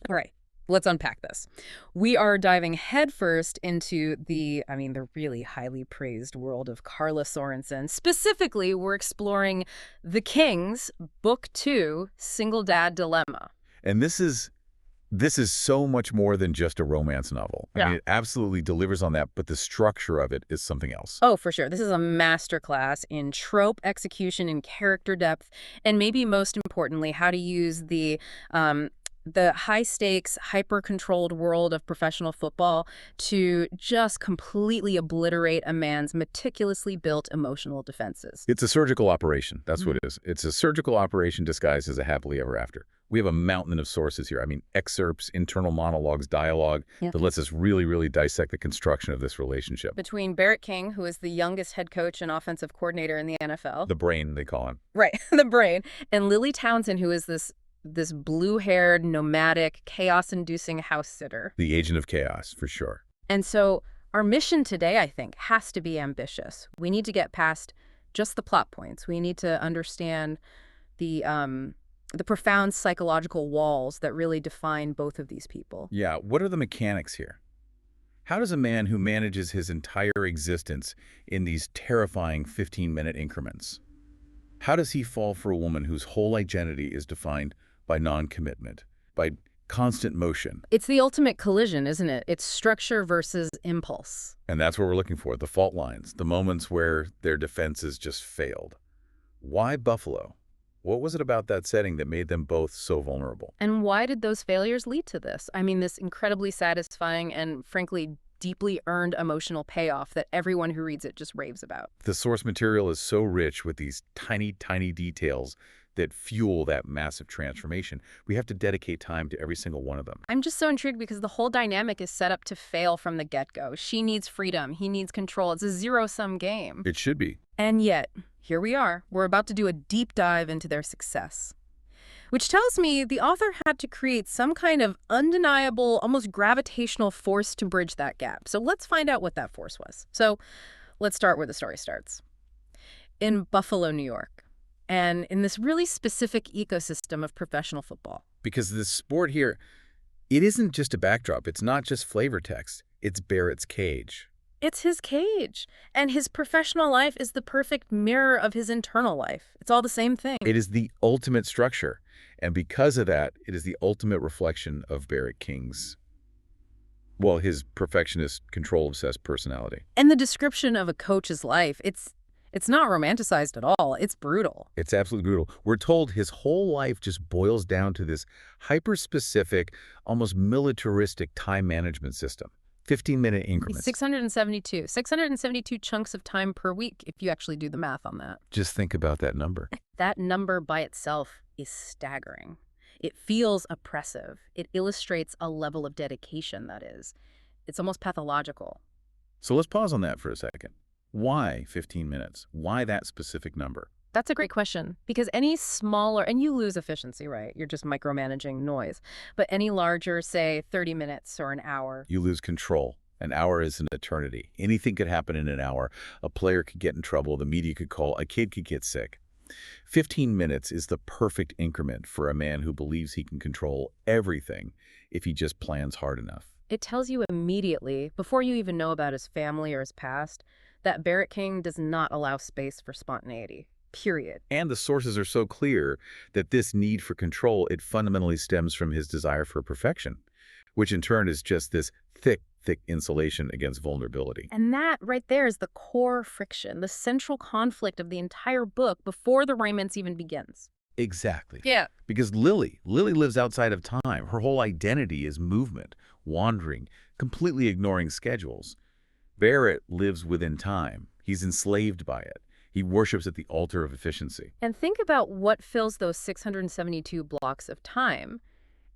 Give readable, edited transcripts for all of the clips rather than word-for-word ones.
All right, let's unpack this. We are diving headfirst into the really highly praised world of Carla Sorensen. Specifically, we're exploring The King's Book 2, Single Dad Dilemma. And this is so much more than just a romance novel. I mean, it absolutely delivers on that, but the structure of it is something else. Oh, for sure. This is a masterclass in trope execution and character depth, and maybe most importantly, how to use the high-stakes, hyper-controlled world of professional football to just completely obliterate a man's meticulously built emotional defenses. It's a surgical operation. That's what it is. It's a surgical operation disguised as a happily ever after. We have a mountain of sources here. I mean, excerpts, internal monologues, dialogue that lets us really, really dissect the construction of this relationship. Between Barrett King, who is the youngest head coach and offensive coordinator in the NFL. The brain, they call him. Right, the brain. And Lily Townsend, who is this blue-haired, nomadic, chaos-inducing house sitter. The agent of chaos, for sure. And so our mission today, I think, has to be ambitious. We need to get past just the plot points. We need to understand the profound psychological walls that really define both of these people. Yeah, what are the mechanics here? How does a man who manages his entire existence in these terrifying 15-minute increments, how does he fall for a woman whose whole identity is defined by non-commitment, by constant motion? It's the ultimate collision, isn't it? It's structure versus impulse. And that's what we're looking for, the fault lines, the moments where their defenses just failed. Why Buffalo? What was it about that setting that made them both so vulnerable? And why did those failures lead to this? I mean, this incredibly satisfying and, frankly, deeply earned emotional payoff that everyone who reads it just raves about. The source material is so rich with these tiny, tiny details that fuel that massive transformation. We have to dedicate time to every single one of them. I'm just so intrigued because the whole dynamic is set up to fail from the get-go. She needs freedom. He needs control. It's a zero-sum game. It should be. And yet, here we are. We're about to do a deep dive into their success, which tells me the author had to create some kind of undeniable, almost gravitational force to bridge that gap. So let's find out what that force was. So let's start where the story starts. In Buffalo, New York, and in this really specific ecosystem of professional football. Because this sport here, it isn't just a backdrop. It's not just flavor text. It's Barrett's cage. It's his cage. And his professional life is the perfect mirror of his internal life. It's all the same thing. It is the ultimate structure. And because of that, it is the ultimate reflection of Barrett King's, well, his perfectionist, control-obsessed personality. And the description of a coach's life, it's not romanticized at all. It's brutal. It's absolutely brutal. We're told his whole life just boils down to this hyper-specific, almost militaristic time management system. 15-minute increments. 672 chunks of time per week, if you actually do the math on that. Just think about that number. That number by itself is staggering. It feels oppressive. It illustrates a level of dedication that is. It's almost pathological. So let's pause on that for a second. Why 15 minutes? Why that specific number? That's a great question, because any smaller, and you lose efficiency, right? You're just micromanaging noise. But any larger, say 30 minutes or an hour. You lose control. An hour is an eternity. Anything could happen in an hour. A player could get in trouble. The media could call. A kid could get sick. 15 minutes is the perfect increment for a man who believes he can control everything if he just plans hard enough. It tells you immediately, before you even know about his family or his past, that Barrett King does not allow space for spontaneity, period. And the sources are so clear that this need for control, it fundamentally stems from his desire for perfection, which in turn is just this thick insulation against vulnerability. And that right there is the core friction, the central conflict of the entire book before the romance even begins. Exactly. Yeah. Because Lily lives outside of time. Her whole identity is movement, wandering, completely ignoring schedules. Barrett lives within time. He's enslaved by it. He worships at the altar of efficiency. And think about what fills those 672 blocks of time.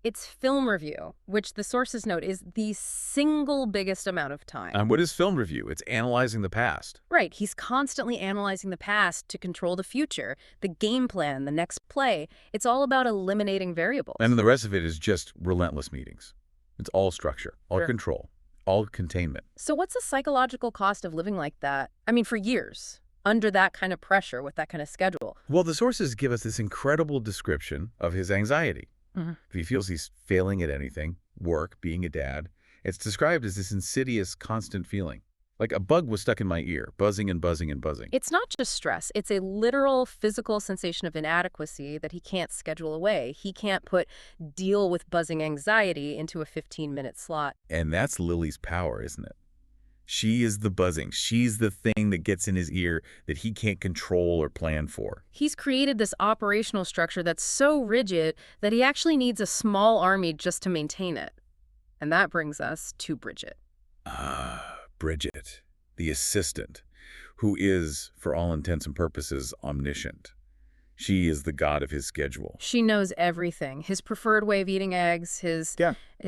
It's film review, which the sources note is the single biggest amount of time. And what is film review? It's analyzing the past. Right. He's constantly analyzing the past to control the future, the game plan, the next play. It's all about eliminating variables. And the rest of it is just relentless meetings. It's all structure, all control, all containment. So what's the psychological cost of living like that? I mean, for years, under that kind of pressure, with that kind of schedule. Well, the sources give us this incredible description of his anxiety. Mhm. If he feels he's failing at anything, work, being a dad, it's described as this insidious, constant feeling. Like a bug was stuck in my ear, buzzing and buzzing and buzzing. It's not just stress. It's a literal physical sensation of inadequacy that he can't schedule away. He can't deal with buzzing anxiety into a 15-minute slot. And that's Lily's power, isn't it? She is the buzzing. She's the thing that gets in his ear that he can't control or plan for. He's created this operational structure that's so rigid that he actually needs a small army just to maintain it. And that brings us to Bridget. Bridget, the assistant, who is, for all intents and purposes, omniscient. She is the god of his schedule. She knows everything. His preferred way of eating eggs, his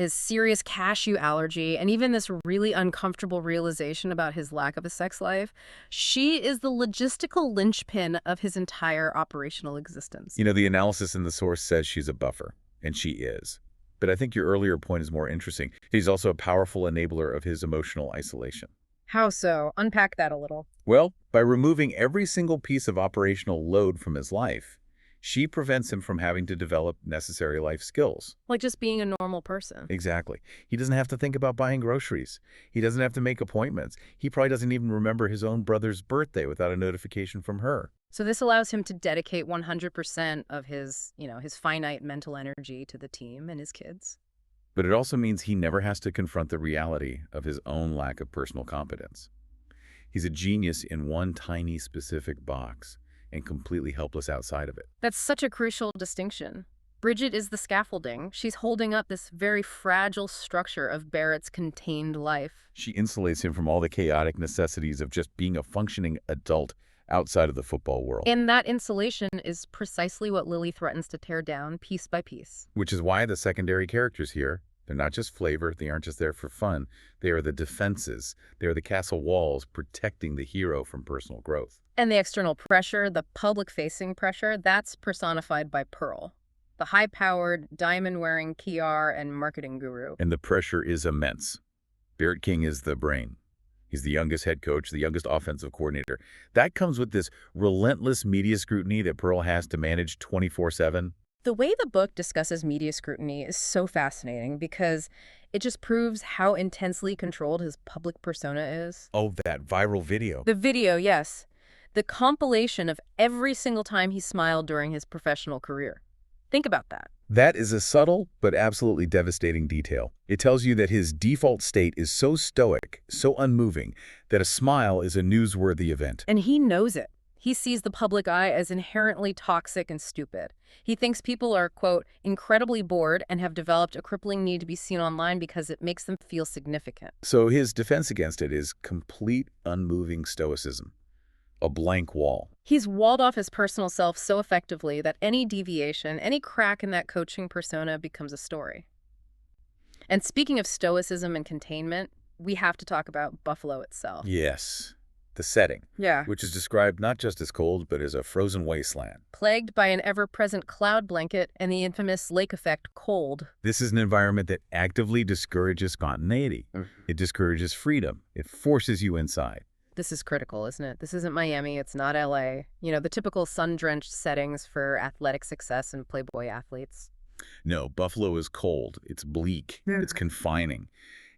serious cashew allergy, and even this really uncomfortable realization about his lack of a sex life. She is the logistical linchpin of his entire operational existence. You know, the analysis in the source says she's a buffer, and she is. But I think your earlier point is more interesting. He's also a powerful enabler of his emotional isolation. How so? Unpack that a little. Well, by removing every single piece of operational load from his life, she prevents him from having to develop necessary life skills. Like just being a normal person. Exactly. He doesn't have to think about buying groceries. He doesn't have to make appointments. He probably doesn't even remember his own brother's birthday without a notification from her. So this allows him to dedicate 100% of his finite mental energy to the team and his kids. But it also means he never has to confront the reality of his own lack of personal competence. He's a genius in one tiny specific box and completely helpless outside of it. That's such a crucial distinction. Bridget is the scaffolding. She's holding up this very fragile structure of Barrett's contained life. She insulates him from all the chaotic necessities of just being a functioning adult outside of the football world. And that insulation is precisely what Lily threatens to tear down piece by piece. Which is why the secondary characters here, they're not just flavor, they aren't just there for fun. They are the defenses. They are the castle walls protecting the hero from personal growth. And the external pressure, the public-facing pressure, that's personified by Pearl, the high-powered, diamond-wearing PR and marketing guru. And the pressure is immense. Barrett King is the brain. He's the youngest head coach, the youngest offensive coordinator. That comes with this relentless media scrutiny that Pearl has to manage 24/7. The way the book discusses media scrutiny is so fascinating because it just proves how intensely controlled his public persona is. Oh, that viral video. The video, yes. The compilation of every single time he smiled during his professional career. Think about that. That is a subtle but absolutely devastating detail. It tells you that his default state is so stoic, so unmoving, that a smile is a newsworthy event. And he knows it. He sees the public eye as inherently toxic and stupid. He thinks people are, quote, incredibly bored and have developed a crippling need to be seen online because it makes them feel significant. So his defense against it is complete unmoving stoicism. A blank wall. He's walled off his personal self so effectively that any deviation, any crack in that coaching persona becomes a story. And speaking of stoicism and containment, we have to talk about Buffalo itself. Yes. The setting, Yeah. which is described not just as cold, but as a frozen wasteland. Plagued by an ever-present cloud blanket and the infamous lake effect cold. This is an environment that actively discourages spontaneity. It discourages freedom. It forces you inside. This is critical, isn't it? This isn't Miami, it's not LA. You know, the typical sun-drenched settings for athletic success and Playboy athletes. No, Buffalo is cold. It's bleak. It's confining.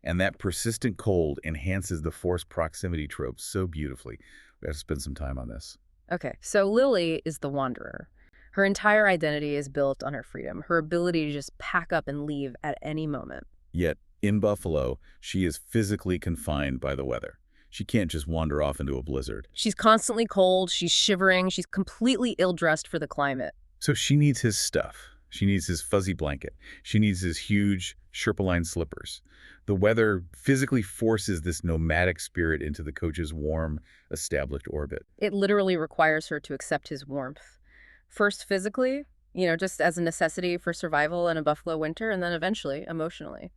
And that persistent cold enhances the forced proximity trope so beautifully. We have to spend some time on this. Okay, so Lily is the wanderer. Her entire identity is built on her freedom, her ability to just pack up and leave at any moment. Yet, in Buffalo, she is physically confined by the weather. She can't just wander off into a blizzard. She's constantly cold, she's shivering, she's completely ill-dressed for the climate. So she needs his stuff. She needs his fuzzy blanket. She needs his huge Sherpa-lined slippers. The weather physically forces this nomadic spirit into the coach's warm, established orbit. It literally requires her to accept his warmth. First physically, just as a necessity for survival in a Buffalo winter, and then eventually, emotionally,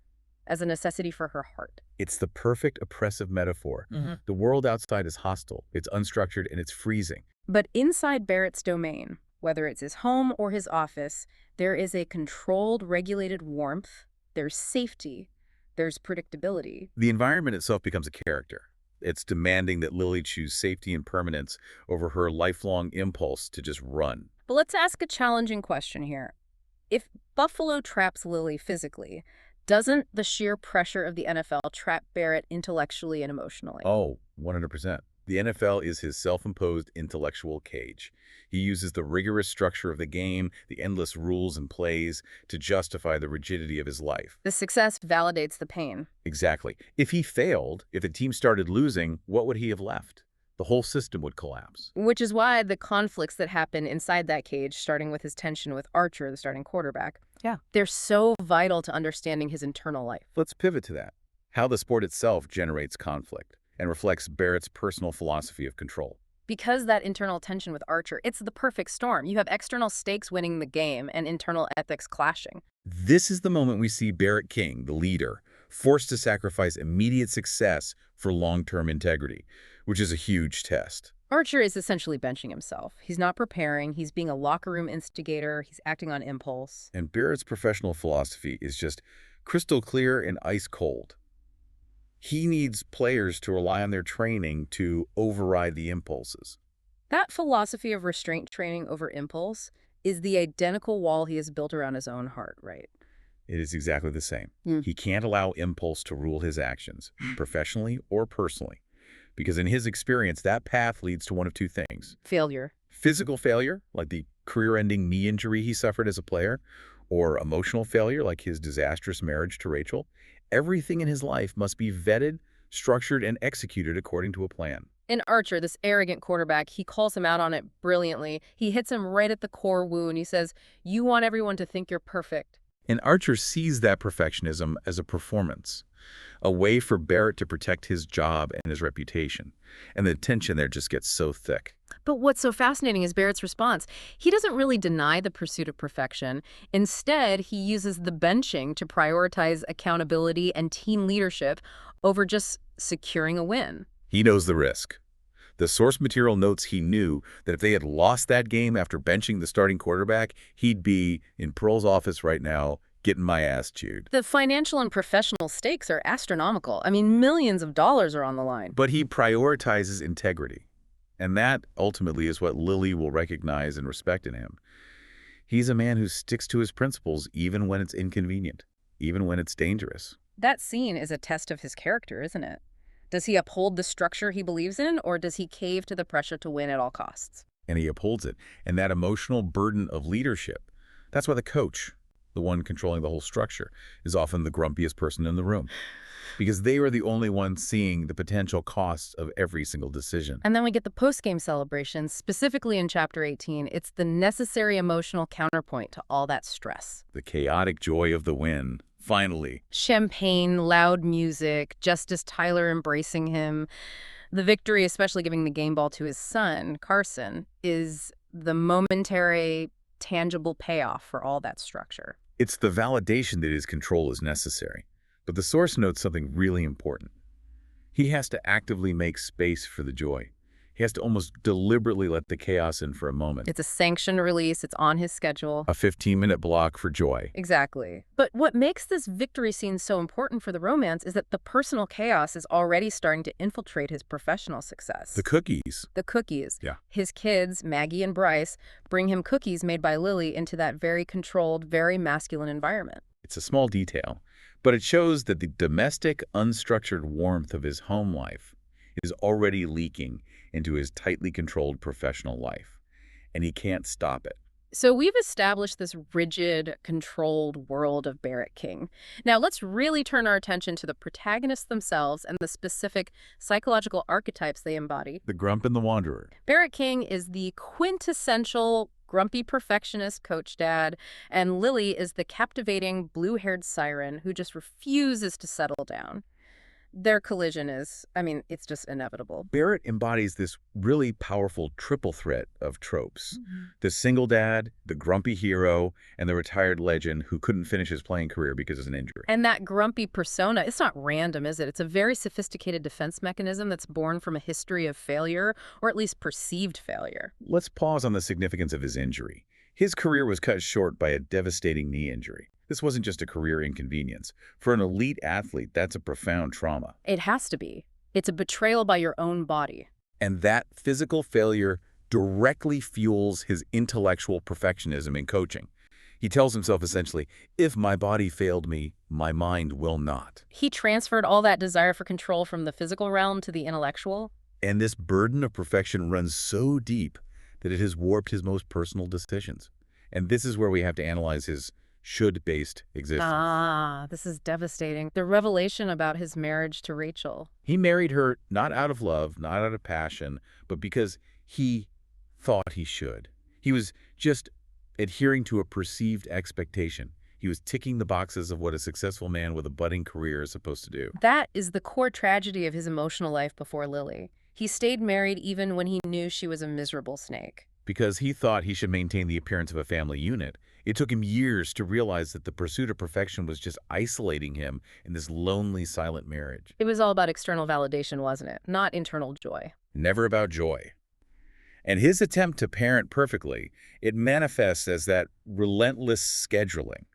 as a necessity for her heart. It's the perfect oppressive metaphor. The world outside is hostile, it's unstructured, and it's freezing. But inside Barrett's domain, whether it's his home or his office, there is a controlled, regulated warmth, there's safety, there's predictability. The environment itself becomes a character. It's demanding that Lily choose safety and permanence over her lifelong impulse to just run. But let's ask a challenging question here. If Buffalo traps Lily physically, doesn't the sheer pressure of the NFL trap Barrett intellectually and emotionally? Oh, 100%. The NFL is his self-imposed intellectual cage. He uses the rigorous structure of the game, the endless rules and plays, to justify the rigidity of his life. The success validates the pain. Exactly. If he failed, if the team started losing, what would he have left? The whole system would collapse. Which is why the conflicts that happen inside that cage, starting with his tension with Archer, the starting quarterback, they're so vital to understanding his internal life. Let's pivot to that. How the sport itself generates conflict and reflects Barrett's personal philosophy of control. Because that internal tension with Archer, it's the perfect storm. You have external stakes winning the game and internal ethics clashing. This is the moment we see Barrett King, the leader, forced to sacrifice immediate success for long-term integrity, which is a huge test. Archer is essentially benching himself. He's not preparing. He's being a locker room instigator. He's acting on impulse. And Barrett's professional philosophy is just crystal clear and ice cold. He needs players to rely on their training to override the impulses. That philosophy of restraint training over impulse is the identical wall he has built around his own heart, right? It is exactly the same. Mm. He can't allow impulse to rule his actions, professionally or personally. Because in his experience, that path leads to one of two things. Failure. Physical failure, like the career-ending knee injury he suffered as a player, or emotional failure, like his disastrous marriage to Rachel. Everything in his life must be vetted, structured, and executed according to a plan. In Archer, this arrogant quarterback, he calls him out on it brilliantly. He hits him right at the core wound. He says, "You want everyone to think you're perfect." And Archer sees that perfectionism as a performance, a way for Barrett to protect his job and his reputation. And the tension there just gets so thick. But what's so fascinating is Barrett's response. He doesn't really deny the pursuit of perfection. Instead, he uses the benching to prioritize accountability and team leadership over just securing a win. He knows the risk. The source material notes he knew that if they had lost that game after benching the starting quarterback, he'd be in Pearl's office right now getting my ass chewed. The financial and professional stakes are astronomical. I mean, millions of dollars are on the line. But he prioritizes integrity. And that ultimately is what Lily will recognize and respect in him. He's a man who sticks to his principles even when it's inconvenient, even when it's dangerous. That scene is a test of his character, isn't it? Does he uphold the structure he believes in, or does he cave to the pressure to win at all costs? And he upholds it. And that emotional burden of leadership, that's why the coach, the one controlling the whole structure, is often the grumpiest person in the room. Because they are the only ones seeing the potential costs of every single decision. And then we get the post-game celebrations, specifically in Chapter 18. It's the necessary emotional counterpoint to all that stress. The chaotic joy of the win, finally. Champagne, loud music, Justice Tyler embracing him. The victory, especially giving the game ball to his son, Carson, is the momentary, tangible payoff for all that structure. It's the validation that his control is necessary. But the source notes something really important. He has to actively make space for the joy. He has to almost deliberately let the chaos in for a moment. It's a sanctioned release. It's on his schedule. A 15-minute block for joy. Exactly. But what makes this victory scene so important for the romance is that the personal chaos is already starting to infiltrate his professional success. The cookies. The cookies. Yeah. His kids, Maggie and Bryce, bring him cookies made by Lily into that very controlled, very masculine environment. It's a small detail, but it shows that the domestic, unstructured warmth of his home life is already leaking into his tightly controlled professional life, and he can't stop it. So we've established this rigid, controlled world of Barrett King. Now let's really turn our attention to the protagonists themselves and the specific psychological archetypes they embody. The grump and the wanderer. Barrett King is the quintessential grumpy perfectionist coach dad, and Lily is the captivating blue-haired siren who just refuses to settle down. Their collision is, it's just inevitable. Barrett embodies this really powerful triple threat of tropes. The single dad, the grumpy hero, and the retired legend who couldn't finish his playing career because of an injury. And that grumpy persona, it's not random, is it? It's a very sophisticated defense mechanism that's born from a history of failure, or at least perceived failure. Let's pause on the significance of his injury. His career was cut short by a devastating knee injury. This wasn't just a career inconvenience. For an elite athlete, that's a profound trauma. It has to be. It's a betrayal by your own body. And that physical failure directly fuels his intellectual perfectionism in coaching. He tells himself essentially, if my body failed me, my mind will not. He transferred all that desire for control from the physical realm to the intellectual. And this burden of perfection runs so deep that it has warped his most personal decisions. And this is where we have to analyze his should-based existence. This is devastating. The revelation about his marriage to Rachel. He married her not out of love, not out of passion, but because he thought he should. He was just adhering to a perceived expectation. He was ticking the boxes of what a successful man with a budding career is supposed to do. That is the core tragedy of his emotional life before Lily. He stayed married even when he knew she was a miserable snake. Because he thought he should maintain the appearance of a family unit, it took him years to realize that the pursuit of perfection was just isolating him in this lonely, silent marriage. It was all about external validation, wasn't it? Not internal joy. Never about joy. And his attempt to parent perfectly, it manifests as that relentless scheduling.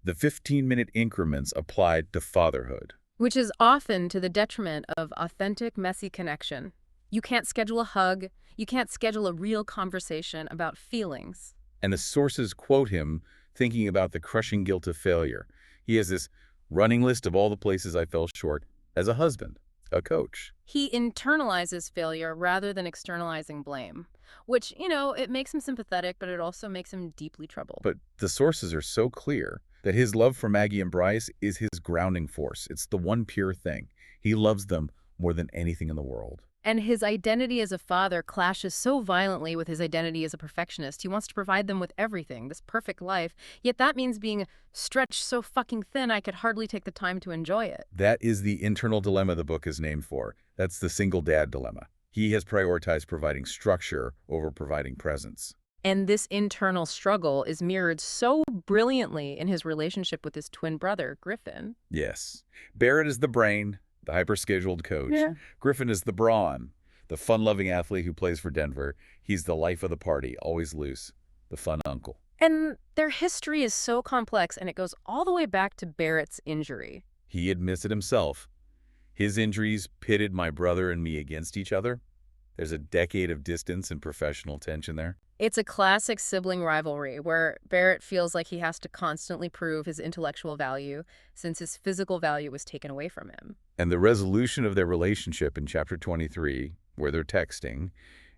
The 15-minute increments applied to fatherhood. Which is often to the detriment of authentic, messy connection. You can't schedule a hug. You can't schedule a real conversation about feelings. And the sources quote him thinking about the crushing guilt of failure. He has this running list of all the places I fell short as a husband, a coach. He internalizes failure rather than externalizing blame, which, it makes him sympathetic, but it also makes him deeply troubled. But the sources are so clear that his love for Maggie and Bryce is his grounding force. It's the one pure thing. He loves them more than anything in the world. And his identity as a father clashes so violently with his identity as a perfectionist. He wants to provide them with everything, this perfect life, yet that means being stretched so fucking thin I could hardly take the time to enjoy it. That is the internal dilemma the book is named for. That's the single dad dilemma. He has prioritized providing structure over providing presence. And this internal struggle is mirrored so brilliantly in his relationship with his twin brother, Griffin. Yes. Barrett is the brain, the hyper-scheduled coach. Yeah. Griffin is the brawn, the fun-loving athlete who plays for Denver. He's the life of the party, always loose, the fun uncle. And their history is so complex, and it goes all the way back to Barrett's injury. He admits it himself. His injuries pitted my brother and me against each other. There's a decade of distance and professional tension there. It's a classic sibling rivalry where Barrett feels like he has to constantly prove his intellectual value since his physical value was taken away from him. And the resolution of their relationship in chapter 23, where they're texting,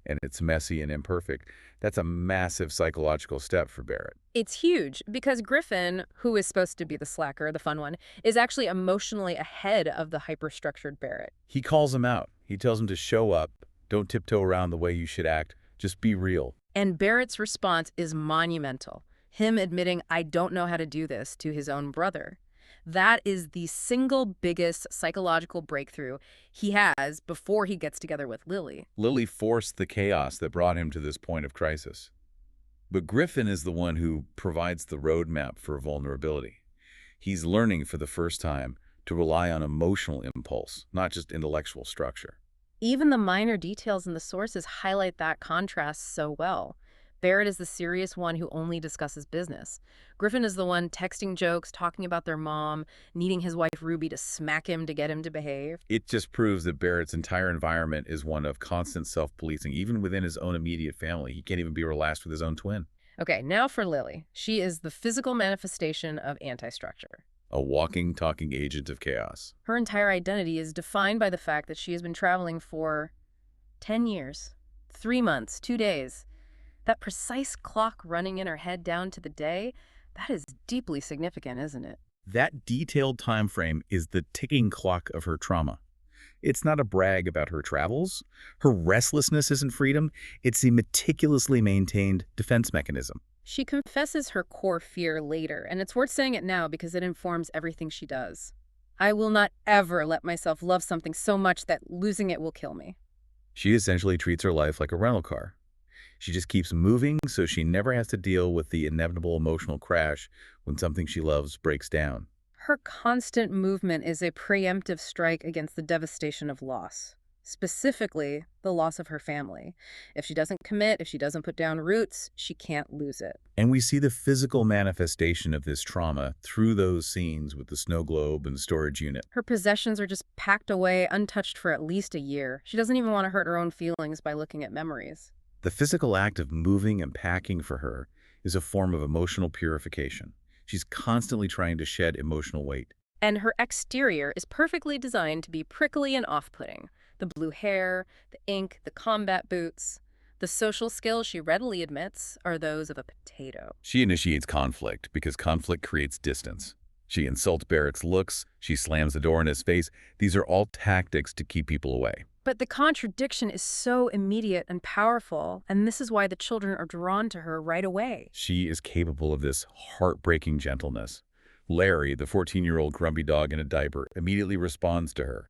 and it's messy and imperfect, that's a massive psychological step for Barrett. It's huge because Griffin, who is supposed to be the slacker, the fun one, is actually emotionally ahead of the hyper-structured Barrett. He calls him out. He tells him to show up. Don't tiptoe around the way you should act. Just be real. And Barrett's response is monumental. Him admitting, I don't know how to do this, to his own brother. That is the single biggest psychological breakthrough he has before he gets together with Lily. Lily forced the chaos that brought him to this point of crisis. But Griffin is the one who provides the roadmap for vulnerability. He's learning for the first time to rely on emotional impulse, not just intellectual structure. Even the minor details in the sources highlight that contrast so well. Barrett is the serious one who only discusses business. Griffin is the one texting jokes, talking about their mom, needing his wife Ruby to smack him to get him to behave. It just proves that Barrett's entire environment is one of constant self-policing, even within his own immediate family. He can't even be relaxed with his own twin. Okay, now for Lily. She is the physical manifestation of anti-structure. A walking, talking agent of chaos. Her entire identity is defined by the fact that she has been traveling for 10 years, 3 months, 2 days. That precise clock running in her head down to the day, that is deeply significant, isn't it? That detailed time frame is the ticking clock of her trauma. It's not a brag about her travels. Her restlessness isn't freedom. It's a meticulously maintained defense mechanism. She confesses her core fear later, and it's worth saying it now because it informs everything she does. I will not ever let myself love something so much that losing it will kill me. She essentially treats her life like a rental car. She just keeps moving so she never has to deal with the inevitable emotional crash when something she loves breaks down. Her constant movement is a preemptive strike against the devastation of loss, specifically the loss of her family. If she doesn't commit, if she doesn't put down roots, she can't lose it. And we see the physical manifestation of this trauma through those scenes with the snow globe and the storage unit. Her possessions are just packed away, untouched for at least a year. She doesn't even want to hurt her own feelings by looking at memories. The physical act of moving and packing for her is a form of emotional purification. She's constantly trying to shed emotional weight. And her exterior is perfectly designed to be prickly and off-putting. The blue hair, the ink, the combat boots. The social skills she readily admits are those of a potato. She initiates conflict because conflict creates distance. She insults Barrett's looks. She slams the door in his face. These are all tactics to keep people away. But the contradiction is so immediate and powerful, and this is why the children are drawn to her right away. She is capable of this heartbreaking gentleness. Larry, the 14-year-old grumpy dog in a diaper, immediately responds to her.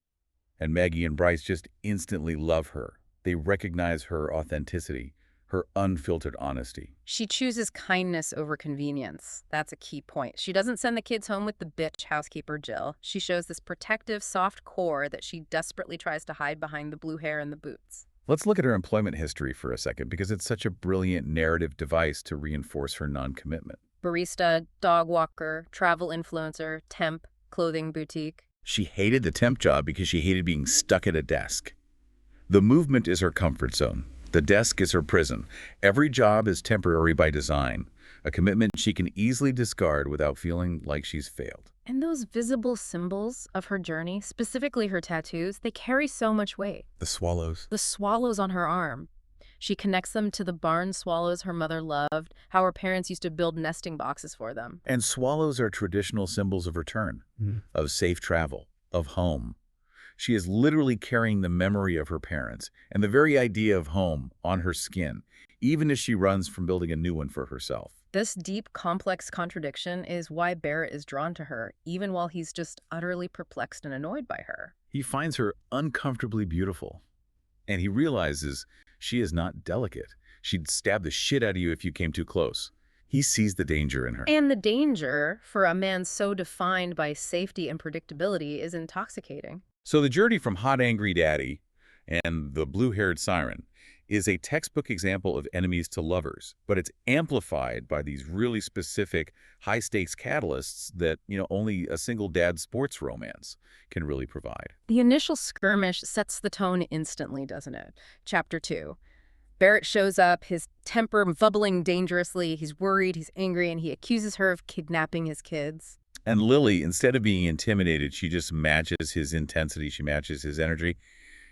And Maggie and Bryce just instantly love her. They recognize her authenticity, her unfiltered honesty. She chooses kindness over convenience. That's a key point. She doesn't send the kids home with the bitch housekeeper Jill. She shows this protective, soft core that she desperately tries to hide behind the blue hair and the boots. Let's look at her employment history for a second, because it's such a brilliant narrative device to reinforce her non-commitment. Barista, dog walker, travel influencer, temp, clothing boutique. She hated the temp job because she hated being stuck at a desk. The movement is her comfort zone. The desk is her prison. Every job is temporary by design, a commitment she can easily discard without feeling like she's failed. And those visible symbols of her journey, specifically her tattoos, they carry so much weight. The swallows. The swallows on her arm. She connects them to the barn swallows her mother loved, how her parents used to build nesting boxes for them. And swallows are traditional symbols of return, of safe travel, of home. She is literally carrying the memory of her parents and the very idea of home on her skin, even as she runs from building a new one for herself. This deep, complex contradiction is why Barrett is drawn to her, even while he's just utterly perplexed and annoyed by her. He finds her uncomfortably beautiful, and he realizes she is not delicate. She'd stab the shit out of you if you came too close. He sees the danger in her. And the danger, for a man so defined by safety and predictability, is intoxicating. So the journey from Hot Angry Daddy and the blue-haired siren is a textbook example of enemies to lovers, but it's amplified by these really specific high-stakes catalysts that, only a single dad sports romance can really provide. The initial skirmish sets the tone instantly, doesn't it? Chapter 2. Barrett shows up, his temper bubbling dangerously. He's worried, he's angry, and he accuses her of kidnapping his kids. And Lily, instead of being intimidated, she just matches his intensity, she matches his energy,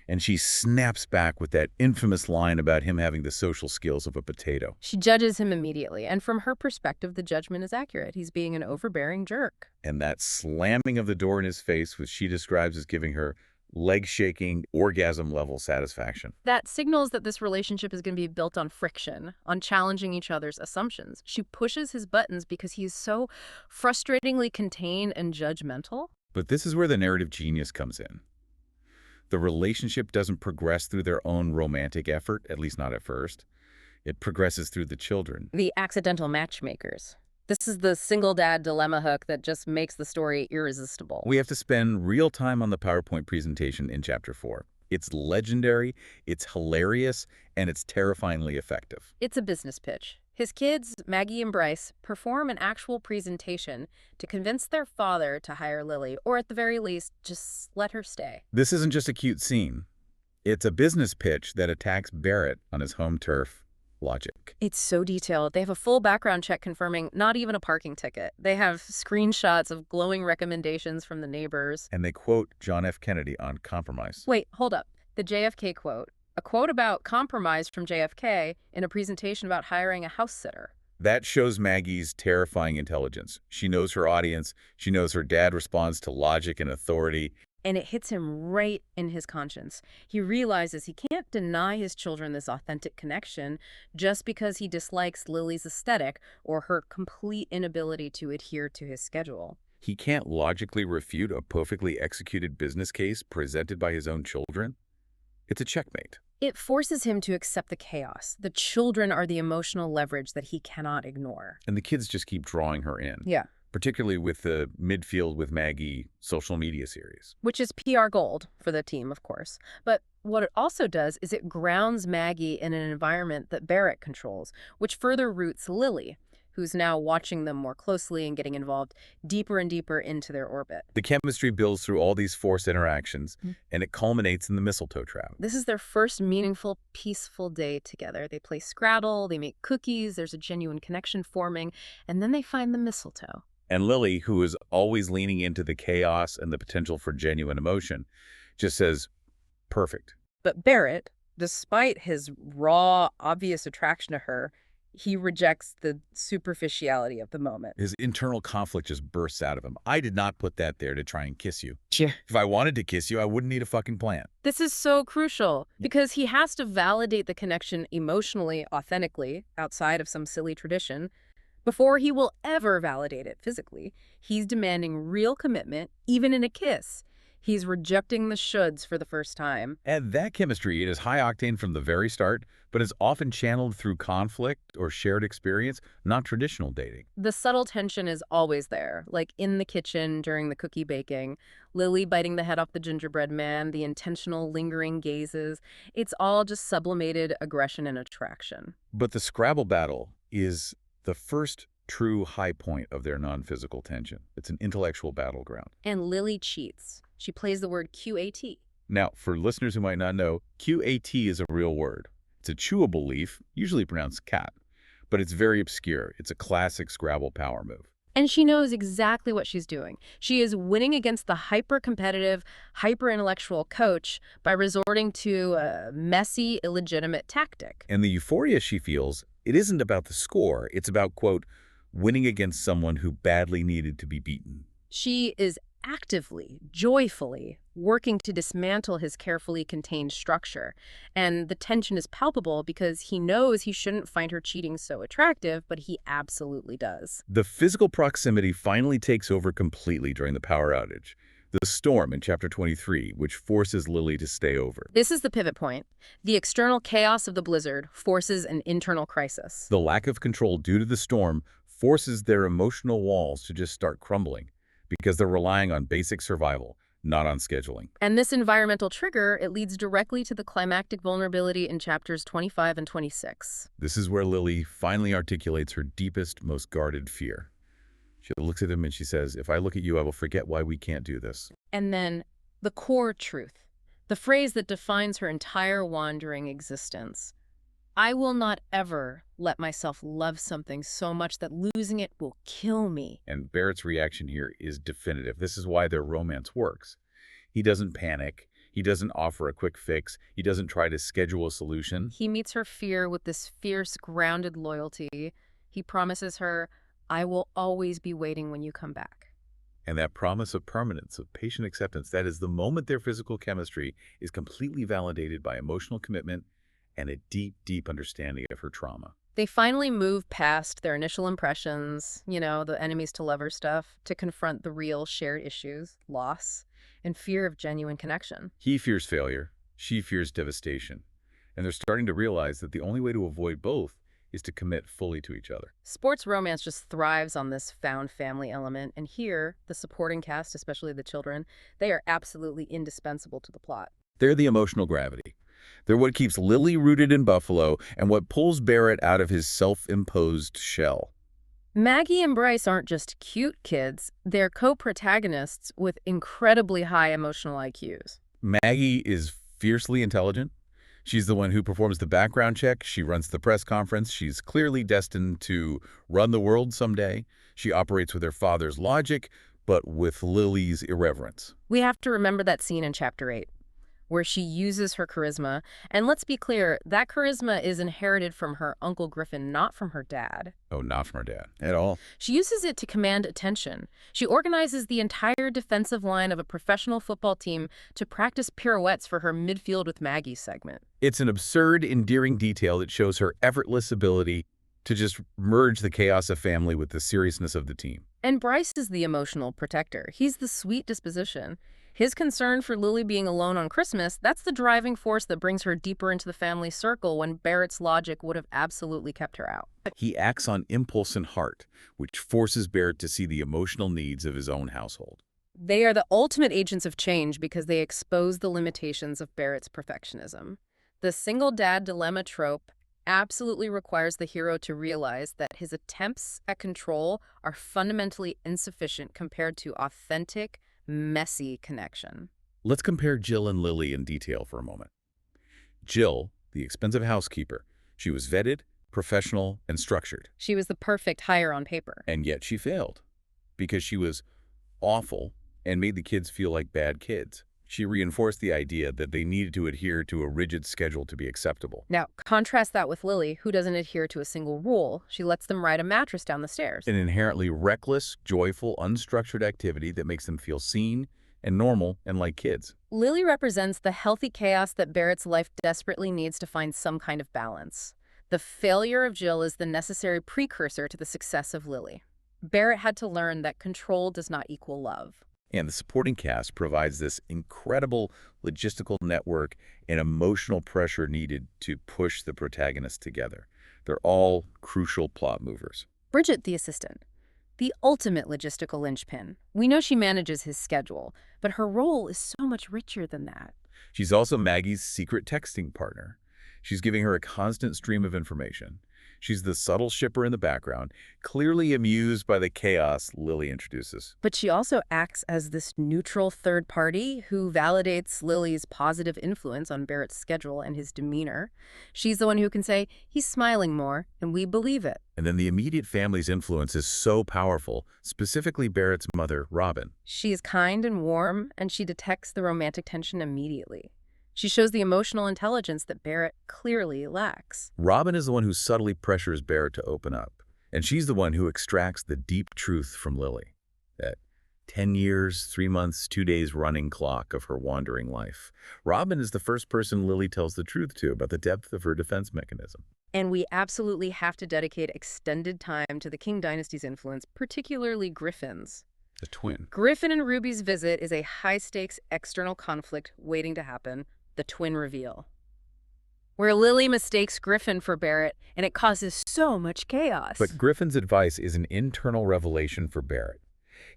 and she snaps back with that infamous line about him having the social skills of a potato. She judges him immediately, and from her perspective, the judgment is accurate. He's being an overbearing jerk. And that slamming of the door in his face, which she describes as giving her leg-shaking, orgasm-level satisfaction. That signals that this relationship is going to be built on friction, on challenging each other's assumptions. She pushes his buttons because he's so frustratingly contained and judgmental. But this is where the narrative genius comes in. The relationship doesn't progress through their own romantic effort, at least not at first. It progresses through the children. The accidental matchmakers. This is the single dad dilemma hook that just makes the story irresistible. We have to spend real time on the PowerPoint presentation in Chapter 4. It's legendary, it's hilarious, and it's terrifyingly effective. It's a business pitch. His kids, Maggie and Bryce, perform an actual presentation to convince their father to hire Lily, or at the very least, just let her stay. This isn't just a cute scene. It's a business pitch that attacks Barrett on his home turf. Logic. It's so detailed. They have a full background check confirming not even a parking ticket. They have screenshots of glowing recommendations from the neighbors. And they quote John F. Kennedy on compromise. Wait, hold up. The JFK quote. A quote about compromise from JFK in a presentation about hiring a house sitter. That shows Maggie's terrifying intelligence. She knows her audience. She knows her dad responds to logic and authority. And it hits him right in his conscience. He realizes he can't deny his children this authentic connection just because he dislikes Lily's aesthetic or her complete inability to adhere to his schedule. He can't logically refute a perfectly executed business case presented by his own children. It's a checkmate. It forces him to accept the chaos. The children are the emotional leverage that he cannot ignore. And the kids just keep drawing her in. Yeah. Particularly with the Midfield with Maggie social media series. Which is PR gold for the team, of course. But what it also does is it grounds Maggie in an environment that Barrett controls, which further roots Lily, who's now watching them more closely and getting involved deeper and deeper into their orbit. The chemistry builds through all these forced interactions, and it culminates in the mistletoe trap. This is their first meaningful, peaceful day together. They play Scrabble, they make cookies, there's a genuine connection forming, and then they find the mistletoe. And Lily, who is always leaning into the chaos and the potential for genuine emotion, just says, perfect. But Barrett, despite his raw, obvious attraction to her, he rejects the superficiality of the moment. His internal conflict just bursts out of him. I did not put that there to try and kiss you. Yeah. If I wanted to kiss you, I wouldn't need a fucking plan. This is so crucial because he has to validate the connection emotionally, authentically, outside of some silly tradition, before he will ever validate it physically. He's demanding real commitment, even in a kiss. He's rejecting the shoulds for the first time. And that chemistry, it is high octane from the very start, but is often channeled through conflict or shared experience, not traditional dating. The subtle tension is always there, like in the kitchen during the cookie baking, Lily biting the head off the gingerbread man, the intentional lingering gazes. It's all just sublimated aggression and attraction. But the Scrabble battle is the first true high point of their non-physical tension. It's an intellectual battleground. And Lily cheats. She plays the word QAT. Now, for listeners who might not know, QAT is a real word. It's a chewable leaf, usually pronounced cat, but it's very obscure. It's a classic Scrabble power move. And she knows exactly what she's doing. She is winning against the hyper-competitive, hyper-intellectual coach by resorting to a messy, illegitimate tactic. And the euphoria she feels, it isn't about the score. It's about, quote, winning against someone who badly needed to be beaten. She is actively, joyfully working to dismantle his carefully contained structure. And the tension is palpable because he knows he shouldn't find her cheating so attractive, but he absolutely does. The physical proximity finally takes over completely during the power outage. The storm in Chapter 23, which forces Lily to stay over. This is the pivot point. The external chaos of the blizzard forces an internal crisis. The lack of control due to the storm forces their emotional walls to just start crumbling because they're relying on basic survival, not on scheduling. And this environmental trigger, it leads directly to the climactic vulnerability in chapters 25 and 26. This is where Lily finally articulates her deepest, most guarded fear. She looks at him and she says, if I look at you, I will forget why we can't do this. And then the core truth, the phrase that defines her entire wandering existence. I will not ever let myself love something so much that losing it will kill me. And Barrett's reaction here is definitive. This is why their romance works. He doesn't panic. He doesn't offer a quick fix. He doesn't try to schedule a solution. He meets her fear with this fierce, grounded loyalty. He promises her, I will always be waiting when you come back. And that promise of permanence, of patient acceptance, that is the moment their physical chemistry is completely validated by emotional commitment and a deep, deep understanding of her trauma. They finally move past their initial impressions, the enemies to lovers stuff, to confront the real shared issues, loss, and fear of genuine connection. He fears failure. She fears devastation. And they're starting to realize that the only way to avoid both is to commit fully to each other. Sports romance just thrives on this found family element, and here, the supporting cast, especially the children, they are absolutely indispensable to the plot. They're the emotional gravity. They're what keeps Lily rooted in Buffalo and what pulls Barrett out of his self-imposed shell. Maggie and Bryce aren't just cute kids, they're co-protagonists with incredibly high emotional IQs. Maggie is fiercely intelligent. She's the one who performs the background check. She runs the press conference. She's clearly destined to run the world someday. She operates with her father's logic, but with Lily's irreverence. We have to remember that scene in Chapter 8, where she uses her charisma. And let's be clear, that charisma is inherited from her Uncle Griffin, not from her dad. Oh, not from her dad at all. She uses it to command attention. She organizes the entire defensive line of a professional football team to practice pirouettes for her midfield with Maggie segment. It's an absurd, endearing detail that shows her effortless ability to just merge the chaos of family with the seriousness of the team. And Bryce is the emotional protector. He's the sweet disposition. His concern for Lily being alone on Christmas, that's the driving force that brings her deeper into the family circle when Barrett's logic would have absolutely kept her out. He acts on impulse and heart, which forces Barrett to see the emotional needs of his own household. They are the ultimate agents of change because they expose the limitations of Barrett's perfectionism. The single dad dilemma trope absolutely requires the hero to realize that his attempts at control are fundamentally insufficient compared to authentic, messy connection. Let's compare Jill and Lily in detail for a moment. Jill, the expensive housekeeper, she was vetted, professional, and structured. She was the perfect hire on paper. And yet she failed because she was awful and made the kids feel like bad kids. She reinforced the idea that they needed to adhere to a rigid schedule to be acceptable. Now, contrast that with Lily, who doesn't adhere to a single rule. She lets them ride a mattress down the stairs. An inherently reckless, joyful, unstructured activity that makes them feel seen and normal and like kids. Lily represents the healthy chaos that Barrett's life desperately needs to find some kind of balance. The failure of Jill is the necessary precursor to the success of Lily. Barrett had to learn that control does not equal love. And the supporting cast provides this incredible logistical network and emotional pressure needed to push the protagonists together. They're all crucial plot movers. Bridget, the assistant, the ultimate logistical linchpin. We know she manages his schedule, but her role is so much richer than that. She's also Maggie's secret texting partner. She's giving her a constant stream of information. She's the subtle shipper in the background, clearly amused by the chaos Lily introduces. But she also acts as this neutral third party who validates Lily's positive influence on Barrett's schedule and his demeanor. She's the one who can say, he's smiling more, and we believe it. And then the immediate family's influence is so powerful, specifically Barrett's mother, Robin. She is kind and warm, and she detects the romantic tension immediately. She shows the emotional intelligence that Barrett clearly lacks. Robin is the one who subtly pressures Barrett to open up, and she's the one who extracts the deep truth from Lily. That 10 years, 3 months, 2 days running clock of her wandering life. Robin is the first person Lily tells the truth to about the depth of her defense mechanism. And we absolutely have to dedicate extended time to the King Dynasty's influence, particularly Griffin's. The twin. Griffin and Ruby's visit is a high-stakes external conflict waiting to happen. The twin reveal, where Lily mistakes Griffin for Barrett, and it causes so much chaos. But Griffin's advice is an internal revelation for Barrett.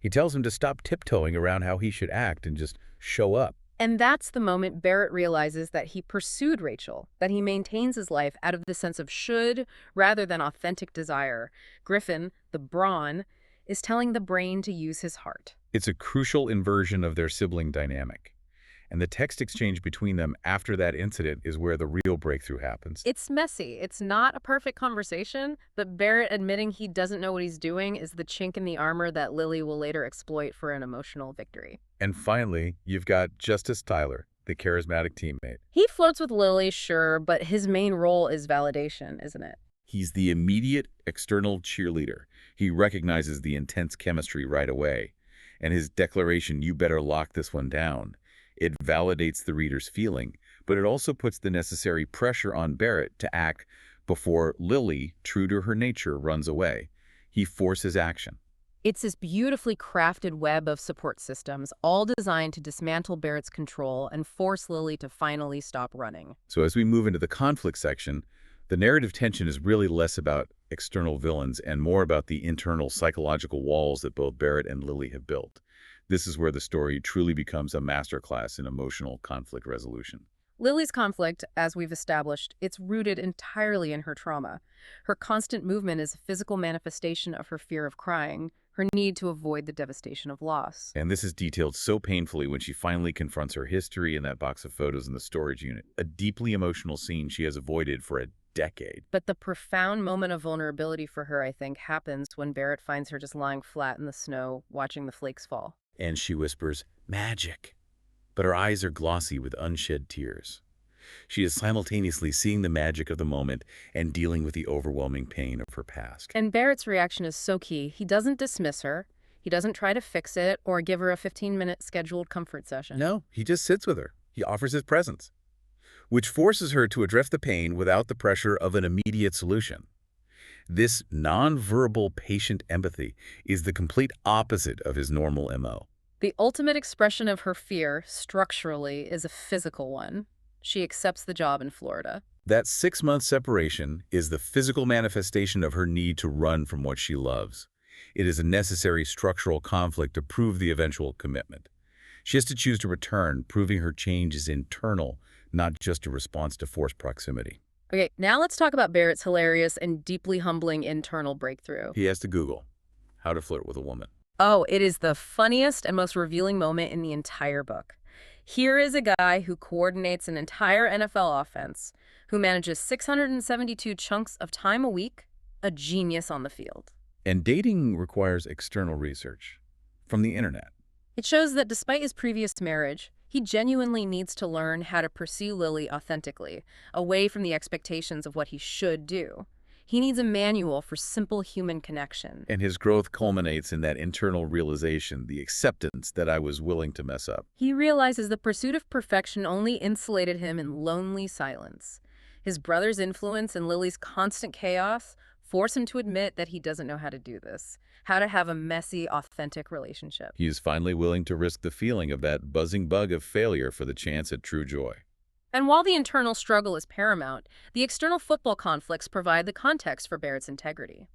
He tells him to stop tiptoeing around how he should act and just show up. And that's the moment Barrett realizes that he pursued Rachel, that he maintains his life out of the sense of should rather than authentic desire. Griffin, the brawn, is telling the brain to use his heart. It's a crucial inversion of their sibling dynamic. And the text exchange between them after that incident is where the real breakthrough happens. It's messy. It's not a perfect conversation, but Barrett admitting he doesn't know what he's doing is the chink in the armor that Lily will later exploit for an emotional victory. And finally, you've got Justice Tyler, the charismatic teammate. He flirts with Lily, sure, but his main role is validation, isn't it? He's the immediate external cheerleader. He recognizes the intense chemistry right away. And his declaration, "You better lock this one down," it validates the reader's feeling, but it also puts the necessary pressure on Barrett to act before Lily, true to her nature, runs away. He forces action. It's this beautifully crafted web of support systems, all designed to dismantle Barrett's control and force Lily to finally stop running. So as we move into the conflict section, the narrative tension is really less about external villains and more about the internal psychological walls that both Barrett and Lily have built. This is where the story truly becomes a masterclass in emotional conflict resolution. Lily's conflict, as we've established, it's rooted entirely in her trauma. Her constant movement is a physical manifestation of her fear of crying, her need to avoid the devastation of loss. And this is detailed so painfully when she finally confronts her history in that box of photos in the storage unit, a deeply emotional scene she has avoided for a decade. But the profound moment of vulnerability for her, I think, happens when Barrett finds her just lying flat in the snow, watching the flakes fall. And she whispers, "Magic." But her eyes are glossy with unshed tears. She is simultaneously seeing the magic of the moment and dealing with the overwhelming pain of her past. And Barrett's reaction is so key. He doesn't dismiss her. He doesn't try to fix it or give her a 15-minute scheduled comfort session. No, he just sits with her. He offers his presence, which forces her to address the pain without the pressure of an immediate solution. This nonverbal patient empathy is the complete opposite of his normal MO. The ultimate expression of her fear, structurally, is a physical one. She accepts the job in Florida. That 6-month separation is the physical manifestation of her need to run from what she loves. It is a necessary structural conflict to prove the eventual commitment. She has to choose to return, proving her change is internal, not just a response to forced proximity. Okay, now let's talk about Barrett's hilarious and deeply humbling internal breakthrough. He has to Google how to flirt with a woman. Oh, it is the funniest and most revealing moment in the entire book. Here is a guy who coordinates an entire NFL offense, who manages 672 chunks of time a week, a genius on the field. And dating requires external research from the internet. It shows that despite his previous marriage, he genuinely needs to learn how to pursue Lily authentically, away from the expectations of what he should do. He needs a manual for simple human connection. And his growth culminates in that internal realization, the acceptance that I was willing to mess up. He realizes the pursuit of perfection only insulated him in lonely silence. His brother's influence and Lily's constant chaos force him to admit that he doesn't know how to do this, how to have a messy, authentic relationship. He is finally willing to risk the feeling of that buzzing bug of failure for the chance at true joy. And while the internal struggle is paramount, the external football conflicts provide the context for Barrett's integrity.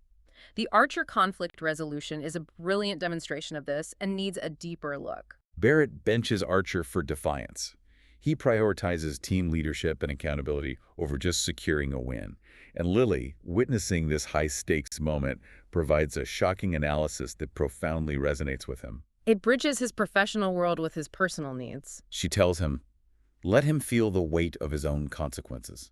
The Archer conflict resolution is a brilliant demonstration of this and needs a deeper look. Barrett benches Archer for defiance. He prioritizes team leadership and accountability over just securing a win. And Lily, witnessing this high-stakes moment, provides a shocking analysis that profoundly resonates with him. It bridges his professional world with his personal needs. She tells him, let him feel the weight of his own consequences.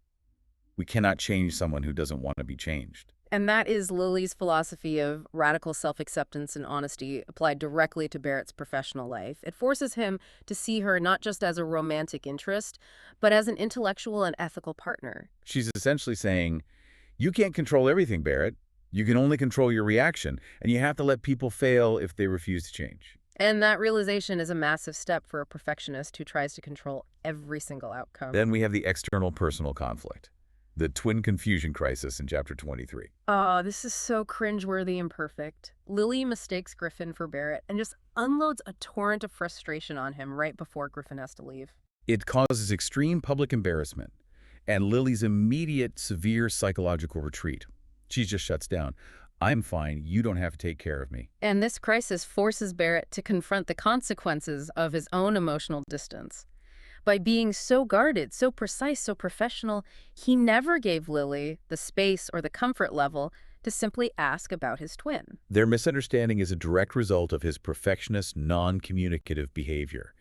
We cannot change someone who doesn't want to be changed. And that is Lily's philosophy of radical self-acceptance and honesty applied directly to Barrett's professional life. It forces him to see her not just as a romantic interest, but as an intellectual and ethical partner. She's essentially saying, you can't control everything, Barrett. You can only control your reaction, and you have to let people fail if they refuse to change. And that realization is a massive step for a perfectionist who tries to control every single outcome. Then we have the external personal conflict, the twin confusion crisis in chapter 23. Oh, this is so cringeworthy and perfect. Lily mistakes Griffin for Barrett and just unloads a torrent of frustration on him right before Griffin has to leave. It causes extreme public embarrassment and Lily's immediate severe psychological retreat. She just shuts down. I'm fine. You don't have to take care of me. And this crisis forces Barrett to confront the consequences of his own emotional distance. By being so guarded, so precise, so professional, he never gave Lily the space or the comfort level to simply ask about his twin. Their misunderstanding is a direct result of his perfectionist, non-communicative behavior.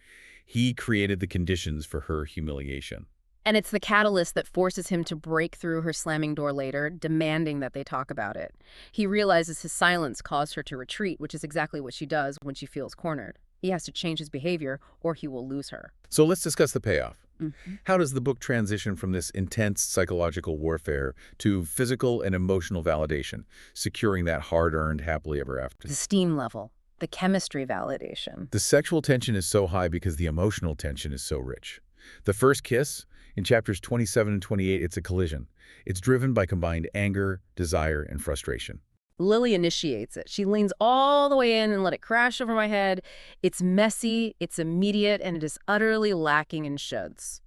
He created the conditions for her humiliation. And it's the catalyst that forces him to break through her slamming door later, demanding that they talk about it. He realizes his silence caused her to retreat, which is exactly what she does when she feels cornered. He has to change his behavior or he will lose her. So let's discuss the payoff. How does the book transition from this intense psychological warfare to physical and emotional validation, securing that hard-earned happily ever after? The steam level, the chemistry validation. The sexual tension is so high because the emotional tension is so rich. The first kiss, in chapters 27 and 28, it's a collision. It's driven by combined anger, desire, and frustration. Lily initiates it. She leans all the way in and let it crash over my head. It's messy, it's immediate, and it is utterly lacking in shoulds.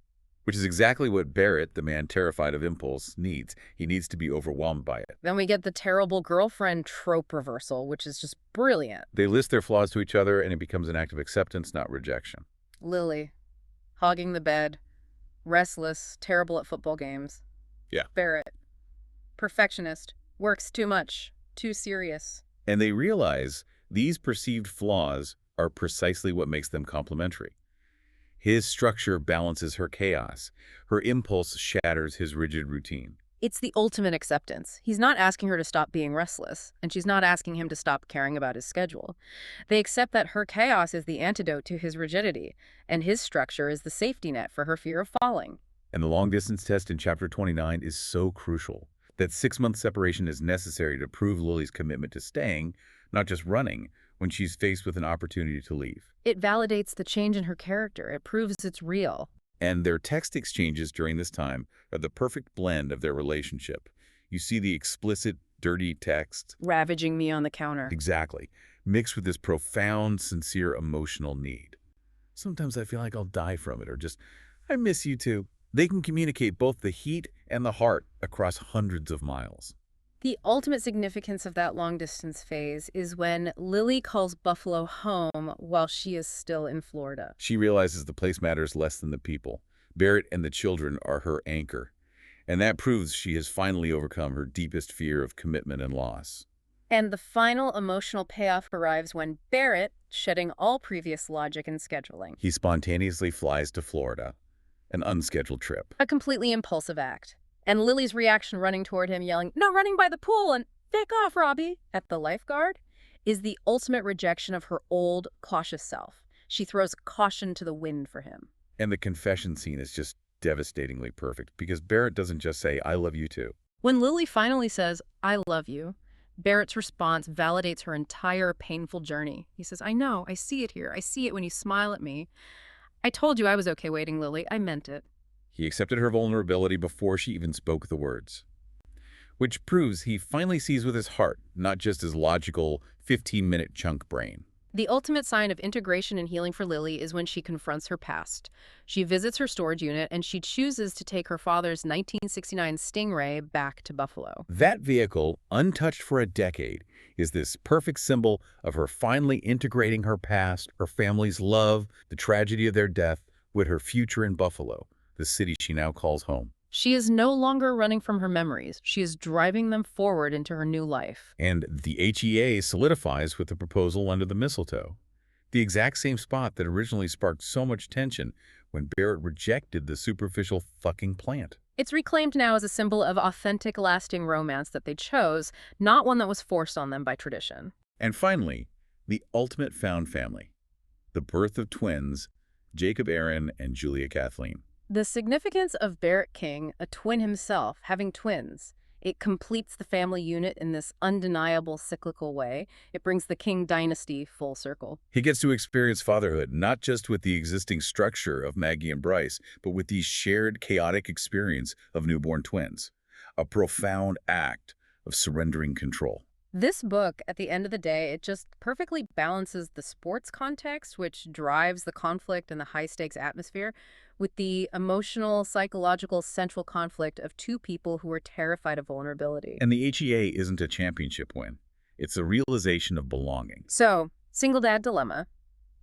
Which is exactly what Barrett, the man terrified of impulse, needs. He needs to be overwhelmed by it. Then we get the terrible girlfriend trope reversal, which is just brilliant. They list their flaws to each other, and it becomes an act of acceptance, not rejection. Lily, hogging the bed, restless, terrible at football games. Yeah. Barrett, perfectionist, works too much, too serious. And they realize these perceived flaws are precisely what makes them complementary. His structure balances her chaos. Her impulse shatters his rigid routine. It's the ultimate acceptance. He's not asking her to stop being restless, and she's not asking him to stop caring about his schedule. They accept that her chaos is the antidote to his rigidity, and his structure is the safety net for her fear of falling. And the long-distance test in chapter 29 is so crucial. That 6-month separation is necessary to prove Lily's commitment to staying, not just running, when she's faced with an opportunity to leave. It validates the change in her character. It proves it's real. And their text exchanges during this time are the perfect blend of their relationship. You see the explicit, dirty text. Ravaging me on the counter. Exactly. Mixed with this profound, sincere emotional need. Sometimes I feel like I'll die from it, or just, I miss you too. They can communicate both the heat and the heart across hundreds of miles. The ultimate significance of that long-distance phase is when Lily calls Buffalo home while she is still in Florida. She realizes the place matters less than the people. Barrett and the children are her anchor. And that proves she has finally overcome her deepest fear of commitment and loss. And the final emotional payoff arrives when Barrett, shedding all previous logic and scheduling. He spontaneously flies to Florida, an unscheduled trip. A completely impulsive act. And Lily's reaction running toward him, yelling, "No running by the pool," and "Pick off, Robbie," at the lifeguard, is the ultimate rejection of her old, cautious self. She throws caution to the wind for him. And the confession scene is just devastatingly perfect because Barrett doesn't just say, "I love you too." When Lily finally says, "I love you," Barrett's response validates her entire painful journey. He says, "I know, I see it here. I see it when you smile at me. I told you I was okay waiting, Lily. I meant it." He accepted her vulnerability before she even spoke the words. Which proves he finally sees with his heart, not just his logical 15-minute chunk brain. The ultimate sign of integration and healing for Lily is when she confronts her past. She visits her storage unit and she chooses to take her father's 1969 Stingray back to Buffalo. That vehicle, untouched for a decade, is this perfect symbol of her finally integrating her past, her family's love, the tragedy of their death, with her future in Buffalo, the city she now calls home. She is no longer running from her memories. She is driving them forward into her new life. And the HEA solidifies with the proposal under the mistletoe, the exact same spot that originally sparked so much tension when Barrett rejected the superficial fucking plant. It's reclaimed now as a symbol of authentic, lasting romance that they chose, not one that was forced on them by tradition. And finally, the ultimate found family, the birth of twins, Jacob Aaron and Julia Kathleen. The significance of Barrett King, a twin himself, having twins, it completes the family unit in this undeniable cyclical way. It brings the King dynasty full circle. He gets to experience fatherhood not just with the existing structure of Maggie and Bryce, but with the shared chaotic experience of newborn twins, a profound act of surrendering control. This book, at the end of the day, it just perfectly balances the sports context, which drives the conflict and the high-stakes atmosphere, with the emotional, psychological, central conflict of two people who are terrified of vulnerability. And the HEA isn't a championship win. It's a realization of belonging. So, Single Dad Dilemma.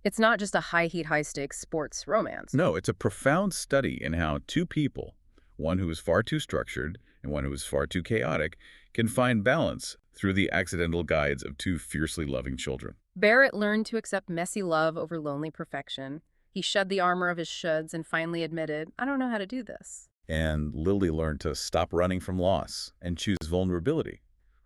It's not just a high-heat, high-stakes sports romance. No, it's a profound study in how two people, one who is far too structured and one who is far too chaotic, can find balance through the accidental guides of two fiercely loving children. Barrett learned to accept messy love over lonely perfection. He shed the armor of his shoulds and finally admitted, "I don't know how to do this." And Lily learned to stop running from loss and choose vulnerability,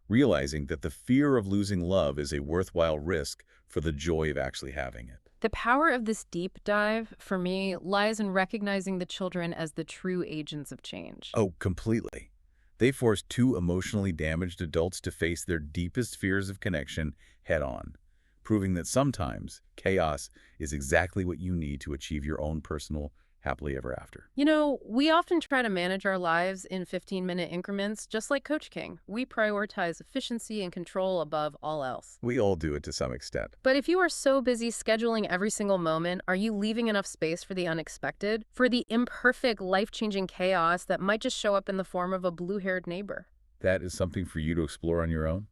realizing that the fear of losing love is a worthwhile risk for the joy of actually having it. The power of this deep dive, for me, lies in recognizing the children as the true agents of change. Oh, completely. They force two emotionally damaged adults to face their deepest fears of connection head-on, proving that sometimes chaos is exactly what you need to achieve your own personal happily ever after. You know, we often try to manage our lives in 15-minute increments, just like Coach King. We prioritize efficiency and control above all else. We all do it to some extent. But if you are so busy scheduling every single moment, are you leaving enough space for the unexpected, for the imperfect, life-changing chaos that might just show up in the form of a blue-haired neighbor? That is something for you to explore on your own.